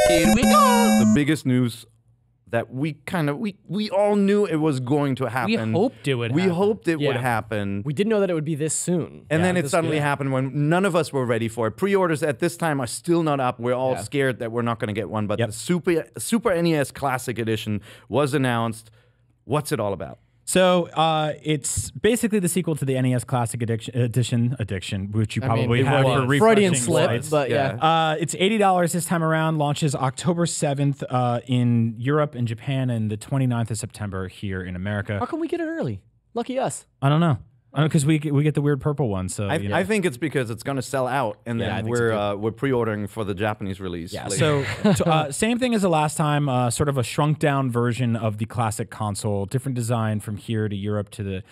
Here we go. The biggest news that we all knew it was going to happen. We hoped it would We happen. hoped it would happen. We didn't know that it would be this soon. And then it suddenly happened when none of us were ready for it. Pre-orders at this time are still not up. We're all scared that we're not going to get one. But the Super NES Classic Edition was announced. What's it all about? So it's basically the sequel to the NES Classic Edition, which you probably have for refreshing Freudian slip, sites. but it's $80 this time around. Launches October 7th in Europe and Japan, and the 29th of September here in America. How come we get it early? Lucky us. I don't know. Because we get the weird purple one. So I think it's because it's going to sell out, and then we're pre-ordering for the Japanese release. Yeah. So same thing as the last time. Sort of a shrunk down version of the classic console. Different design from here to Europe to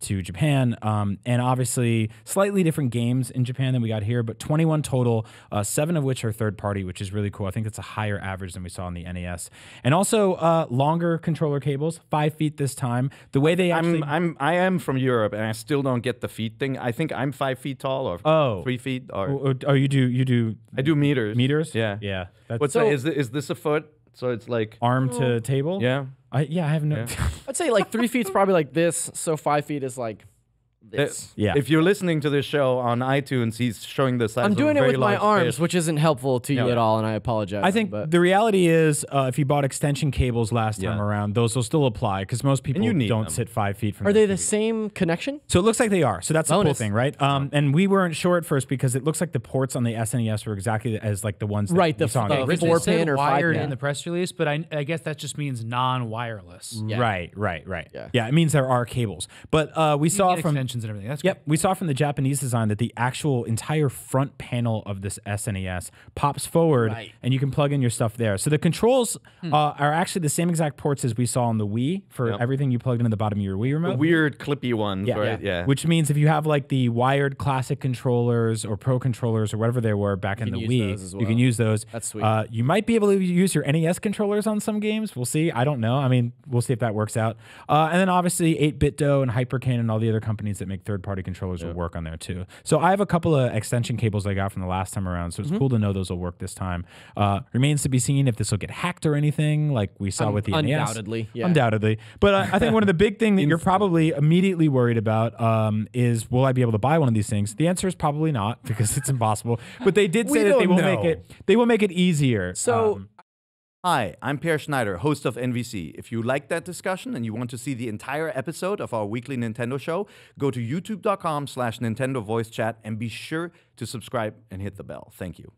Japan, and obviously slightly different games in Japan than we got here. But 21 total, 7 of which are third party, which is really cool. I think that's a higher average than we saw in the NES, and also longer controller cables, 5 feet this time. The way they actually, I am from Europe, and I still don't get the feet thing. I think I'm 5 feet tall, or 3 feet, or you do. I do meters. Meters? Yeah. Yeah. What's that? Is this a foot? So it's like arm to table? Yeah. I have no. I'd say like 3 feet's probably like this, so 5 feet is like this. Yeah. If you're listening to this show on iTunes, he's showing the size. I'm doing of a it very with my large arms, fish. which isn't helpful to you at all, and I apologize. I think the reality is, if you bought extension cables last time Yeah. around, those will still apply because most people you need don't them. sit 5 feet from. Are they the same connection? So it looks like they are. So that's the cool Bonus. thing, right? And we weren't sure at first because it looks like the ports on the SNES were exactly as like the ones that Right, we the saw on f- the the original. four It said pin or wired 5 pin. in the press release, but I guess that just means non-wireless. Yeah. Right. Yeah. Yeah, it means there are cables. But we saw Get from extensions and everything. That's Yep, we saw from the Japanese design that the actual entire front panel of this SNES pops forward, and you can plug in your stuff there. So the controls are actually the same exact ports as we saw on the Wii for everything you plugged into the bottom of your Wii remote. The weird clippy ones, right? Yeah. Which means if you have like the wired classic controllers or pro controllers or whatever they were back in the use Wii, those as you well. can use those. That's sweet. You might be able to use your NES controllers on some games. We'll see. I don't know. I mean, we'll see if that works out. And then obviously 8BitDo and Hyperkin and all the other companies that make third-party controllers will work on there too. So I have a couple of extension cables I got from the last time around, so it's cool to know those will work this time. Remains to be seen if this will get hacked or anything like we saw with the NES. Undoubtedly, yeah. Undoubtedly. But I think one of the big things that you're probably immediately worried about is, will I be able to buy one of these things? The answer is probably not because it's impossible. But they did say that they will make it easier. So Hi, I'm Per Schneider, host of NVC. If you like that discussion and you want to see the entire episode of our weekly Nintendo show, go to youtube.com/Nintendo Voice Chat and be sure to subscribe and hit the bell. Thank you.